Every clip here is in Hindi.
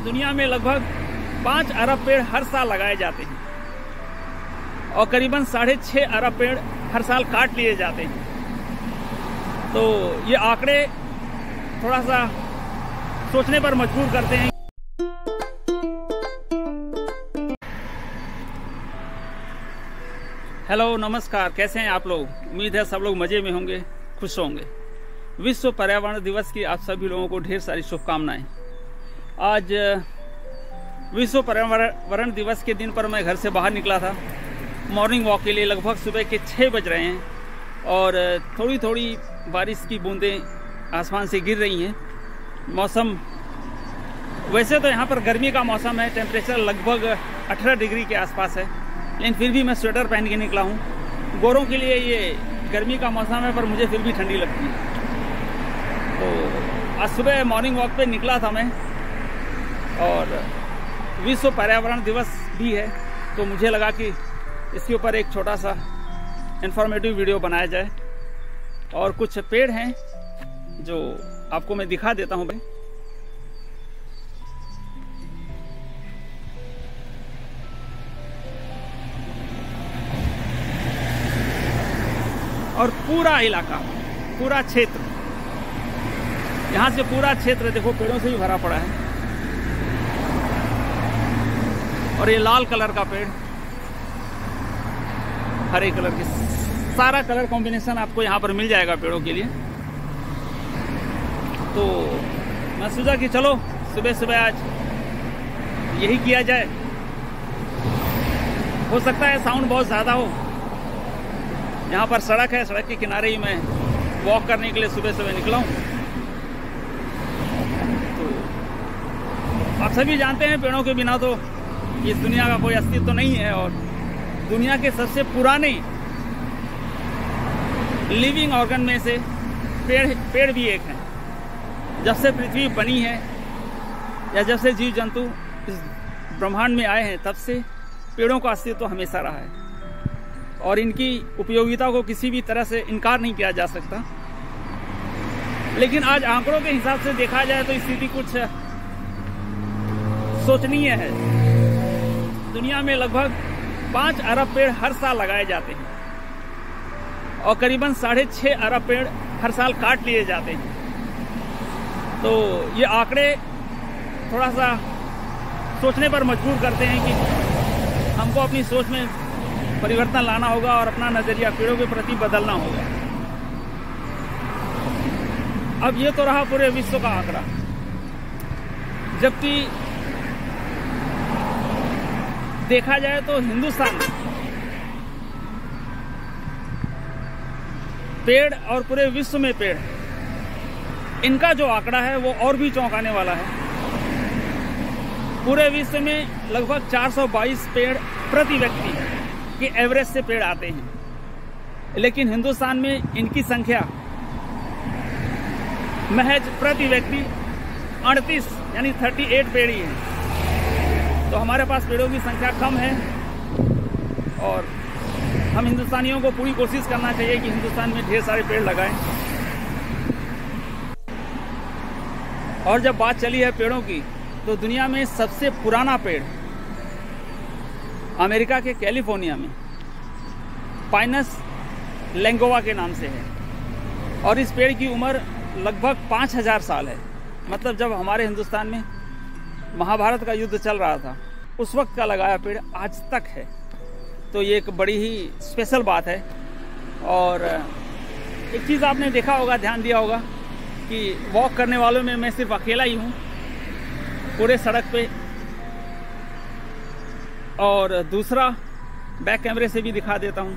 दुनिया में लगभग 5 अरब पेड़ हर साल लगाए जाते हैं और करीबन 6.5 अरब पेड़ हर साल काट लिए जाते हैं। तो ये आंकड़े थोड़ा सा सोचने पर मजबूर करते हैं। हेलो, नमस्कार, कैसे हैं आप लोग? उम्मीद है सब लोग मजे में होंगे, खुश होंगे। विश्व पर्यावरण दिवस की आप सभी लोगों को ढेर सारी शुभकामनाएं। आज विश्व पर्यावरण दिवस के दिन पर मैं घर से बाहर निकला था मॉर्निंग वॉक के लिए। लगभग सुबह के 6 बज रहे हैं और थोड़ी थोड़ी बारिश की बूंदें आसमान से गिर रही हैं। मौसम वैसे तो यहाँ पर गर्मी का मौसम है, टेम्परेचर लगभग 18 डिग्री के आसपास है, लेकिन फिर भी मैं स्वेटर पहन के निकला हूँ। गोरों के लिए ये गर्मी का मौसम है, पर मुझे फिर भी ठंडी लगती है। तो आज सुबह मॉर्निंग वॉक पे निकला था मैं और विश्व पर्यावरण दिवस भी है, तो मुझे लगा कि इसके ऊपर एक छोटा सा इंफॉर्मेटिव वीडियो बनाया जाए। और कुछ पेड़ हैं जो आपको मैं दिखा देता हूँ भाई। और पूरा इलाका, पूरा क्षेत्र, यहाँ से पूरा क्षेत्र देखो पेड़ों से ही भरा पड़ा है। और ये लाल कलर का पेड़, हरे कलर के, सारा कलर कॉम्बिनेशन आपको यहाँ पर मिल जाएगा पेड़ों के लिए। तो मैं सोचा कि चलो सुबह सुबह आज यही किया जाए। हो सकता है साउंड बहुत ज़्यादा हो, यहाँ पर सड़क है, सड़क के किनारे ही मैं वॉक करने के लिए सुबह सुबह निकला हूँ। तो आप सभी जानते हैं पेड़ों के बिना तो इस दुनिया का कोई अस्तित्व नहीं है। और दुनिया के सबसे पुराने लिविंग ऑर्गन में से पेड़ भी एक है। जब से पृथ्वी बनी है या जब से जीव जंतु इस ब्रह्मांड में आए हैं, तब से पेड़ों का अस्तित्व हमेशा रहा है और इनकी उपयोगिता को किसी भी तरह से इनकार नहीं किया जा सकता। लेकिन आज आंकड़ों के हिसाब से देखा जाए तो स्थिति कुछ सोचनीय है। दुनिया में लगभग 5 अरब पेड़ हर साल लगाए जाते हैं और करीबन 6.5 अरब पेड़ हर साल काट लिए जाते हैं। तो ये आंकड़े थोड़ा सा सोचने पर मजबूर करते हैं कि हमको अपनी सोच में परिवर्तन लाना होगा और अपना नजरिया पेड़ों के प्रति बदलना होगा। अब ये तो रहा पूरे विश्व का आंकड़ा, जबकि देखा जाए तो हिंदुस्तान में पेड़ और पूरे विश्व में पेड़, इनका जो आंकड़ा है वो और भी चौंकाने वाला है। पूरे विश्व में लगभग 422 पेड़ प्रति व्यक्ति के एवरेज से पेड़ आते हैं, लेकिन हिंदुस्तान में इनकी संख्या महज प्रति व्यक्ति 38 यानी 38 पेड़ ही है। तो हमारे पास पेड़ों की संख्या कम है और हम हिंदुस्तानियों को पूरी कोशिश करना चाहिए कि हिंदुस्तान में ढेर सारे पेड़ लगाएं। और जब बात चली है पेड़ों की, तो दुनिया में सबसे पुराना पेड़ अमेरिका के कैलिफोर्निया में पाइनस लैंगोवा के नाम से है और इस पेड़ की उम्र लगभग 5000 साल है। मतलब जब हमारे हिंदुस्तान में महाभारत का युद्ध चल रहा था, उस वक्त का लगाया पेड़ आज तक है। तो ये एक बड़ी ही स्पेशल बात है। और एक चीज़ आपने देखा होगा, ध्यान दिया होगा कि वॉक करने वालों में मैं सिर्फ अकेला ही हूँ पूरे सड़क पे। और दूसरा, बैक कैमरे से भी दिखा देता हूँ,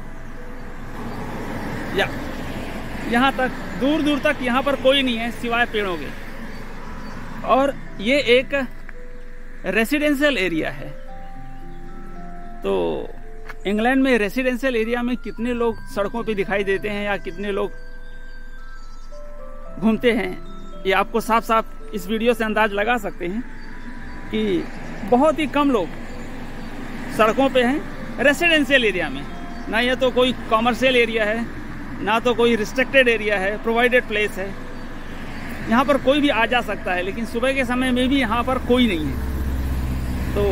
यहाँ तक दूर दूर तक यहाँ पर कोई नहीं है सिवाय पेड़ों के। और ये एक रेसिडेंशियल एरिया है। तो इंग्लैंड में रेसिडेंशियल एरिया में कितने लोग सड़कों पे दिखाई देते हैं या कितने लोग घूमते हैं, ये आपको साफ साफ इस वीडियो से अंदाज लगा सकते हैं कि बहुत ही कम लोग सड़कों पे हैं रेसिडेंशियल एरिया में। ना ये तो कोई कॉमर्शियल एरिया है, ना तो कोई रिस्ट्रिक्टेड एरिया है, प्रोवाइडेड प्लेस है। यहाँ पर कोई भी आ जा सकता है, लेकिन सुबह के समय में भी यहाँ पर कोई नहीं है। तो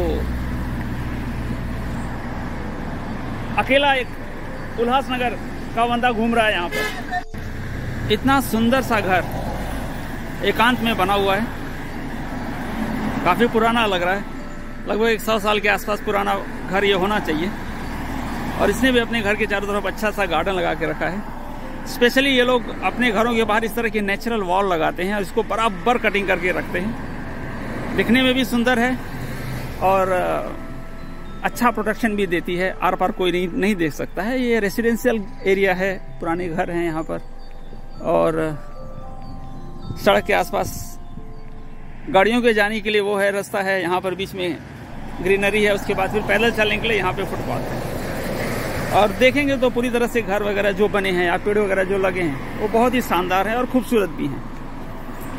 अकेला एक उल्लासनगर का बंदा घूम रहा है यहाँ पर। इतना सुंदर सा घर एकांत में बना हुआ है, काफ़ी पुराना लग रहा है, लगभग 100 साल के आसपास पुराना घर ये होना चाहिए। और इसने भी अपने घर के चारों तरफ अच्छा सा गार्डन लगा के रखा है। स्पेशली ये लोग अपने घरों के बाहर इस तरह के नेचुरल वॉल लगाते हैं और इसको बराबर कटिंग करके रखते हैं। दिखने में भी सुंदर है और अच्छा प्रोटेक्शन भी देती है, आर पार कोई नहीं देख सकता है। ये रेसिडेंशियल एरिया है, पुराने घर हैं यहाँ पर और सड़क के आसपास गाड़ियों के जाने के लिए वो है रास्ता है, यहाँ पर बीच में ग्रीनरी है, उसके बाद फिर पैदल चलने के लिए यहाँ पे फुटपाथ है। और देखेंगे तो पूरी तरह से घर वगैरह जो बने हैं या पेड़ वगैरह जो लगे हैं वो बहुत ही शानदार हैं और खूबसूरत भी हैं।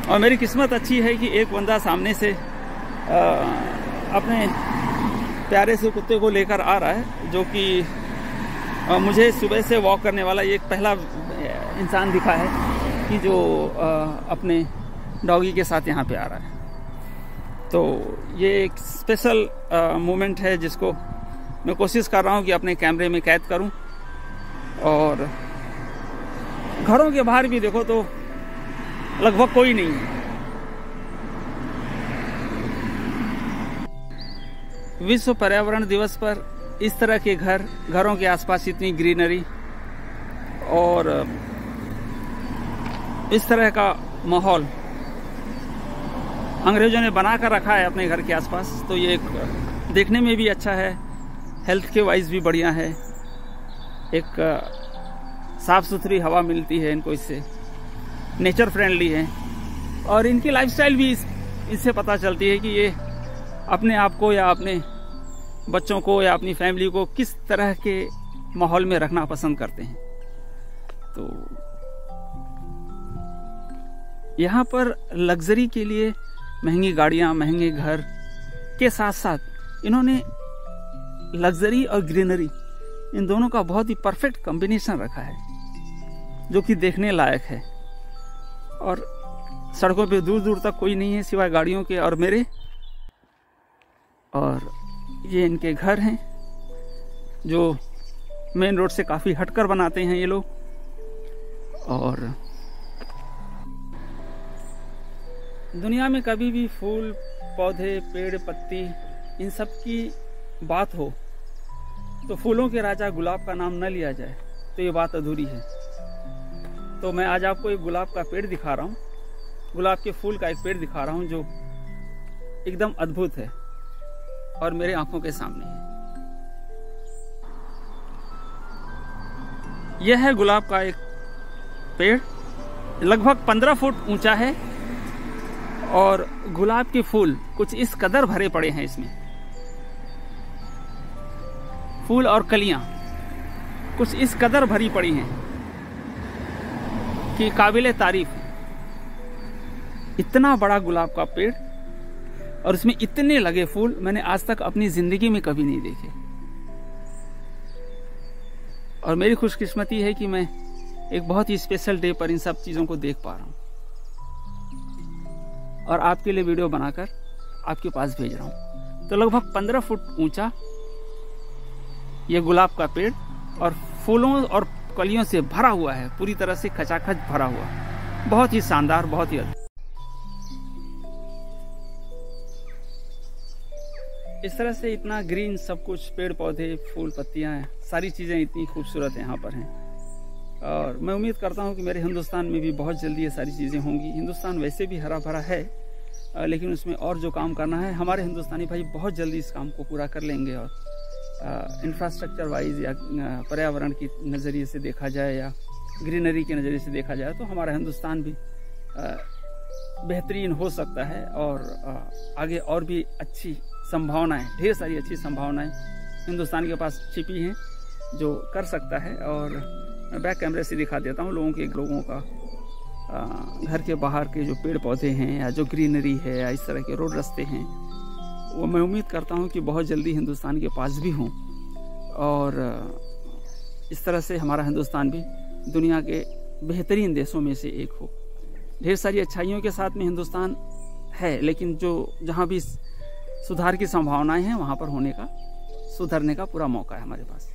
और मेरी किस्मत अच्छी है कि एक बंदा सामने से अपने प्यारे से कुत्ते को लेकर आ रहा है, जो कि मुझे सुबह से वॉक करने वाला ये एक पहला इंसान दिखा है कि जो अपने डॉगी के साथ यहाँ पे आ रहा है। तो ये एक स्पेशल मोमेंट है जिसको मैं कोशिश कर रहा हूँ कि अपने कैमरे में कैद करूँ। और घरों के बाहर भी देखो तो लगभग कोई नहीं है। विश्व पर्यावरण दिवस पर इस तरह के घरों के आसपास इतनी ग्रीनरी और इस तरह का माहौल अंग्रेजों ने बना कर रखा है अपने घर के आसपास, तो ये एक देखने में भी अच्छा है, हेल्थ के वाइज भी बढ़िया है। एक साफ सुथरी हवा मिलती है इनको, इससे नेचर फ्रेंडली है और इनकी लाइफस्टाइल भी इससे पता चलती है कि ये अपने आप को या अपने बच्चों को या अपनी फैमिली को किस तरह के माहौल में रखना पसंद करते हैं। तो यहाँ पर लग्जरी के लिए महंगी गाड़ियाँ, महंगे घर के साथ साथ इन्होंने लग्जरी और ग्रीनरी इन दोनों का बहुत ही परफेक्ट कॉम्बिनेशन रखा है, जो कि देखने लायक है। और सड़कों पे दूर दूर तक कोई नहीं है सिवाय गाड़ियों के और मेरे। और ये इनके घर हैं जो मेन रोड से काफ़ी हटकर बनाते हैं ये लोग। और दुनिया में कभी भी फूल, पौधे, पेड़, पत्ती इन सब की बात हो तो फूलों के राजा गुलाब का नाम न लिया जाए तो ये बात अधूरी है। तो मैं आज आपको एक गुलाब का पेड़ दिखा रहा हूँ, गुलाब के फूल का एक पेड़ दिखा रहा हूँ जो एकदम अद्भुत है और मेरे आंखों के सामने है। यह है गुलाब का एक पेड़, लगभग 15 फुट ऊंचा है और गुलाब के फूल कुछ इस कदर भरे पड़े हैं इसमें। फूल और कलियां कुछ इस कदर भरी पड़ी हैं कि काबिले तारीफ है। इतना बड़ा गुलाब का पेड़ और इसमें इतने लगे फूल मैंने आज तक अपनी जिंदगी में कभी नहीं देखे। और मेरी खुशकिस्मती है कि मैं एक बहुत ही स्पेशल डे पर इन सब चीजों को देख पा रहा हूं और आपके लिए वीडियो बनाकर आपके पास भेज रहा हूं। तो लगभग 15 फुट ऊंचा ये गुलाब का पेड़ और फूलों और कलियों से भरा हुआ है, पूरी तरह से खचाखच भरा हुआ, बहुत ही शानदार, बहुत ही अद्भुत। इस तरह से इतना ग्रीन सब कुछ, पेड़ पौधे, फूल, पत्तियां, सारी चीजें इतनी खूबसूरत यहाँ पर हैं। और मैं उम्मीद करता हूँ कि मेरे हिंदुस्तान में भी बहुत जल्दी ये सारी चीज़ें होंगी। हिंदुस्तान वैसे भी हरा भरा है, लेकिन उसमें और जो काम करना है हमारे हिंदुस्तानी भाई बहुत जल्दी इस काम को पूरा कर लेंगे। और इंफ्रास्ट्रक्चर वाइज या पर्यावरण की नज़रिए से देखा जाए या ग्रीनरी के नज़रिए से देखा जाए तो हमारा हिंदुस्तान भी बेहतरीन हो सकता है। और आगे और भी अच्छी संभावनाएं, ढेर सारी अच्छी संभावनाएं हिंदुस्तान के पास छिपी हैं जो कर सकता है। और मैं बैक कैमरे से दिखा देता हूँ लोगों का घर के बाहर के जो पेड़ पौधे हैं या जो ग्रीनरी है या इस तरह के रोड रास्ते हैं, वो मैं उम्मीद करता हूँ कि बहुत जल्दी हिंदुस्तान के पास भी हों। और इस तरह से हमारा हिंदुस्तान भी दुनिया के बेहतरीन देशों में से एक हो। ढेर सारी अच्छाइयों के साथ में हिंदुस्तान है, लेकिन जो जहाँ भी सुधार की संभावनाएं हैं, वहाँ पर होने का, सुधरने का पूरा मौका है हमारे पास।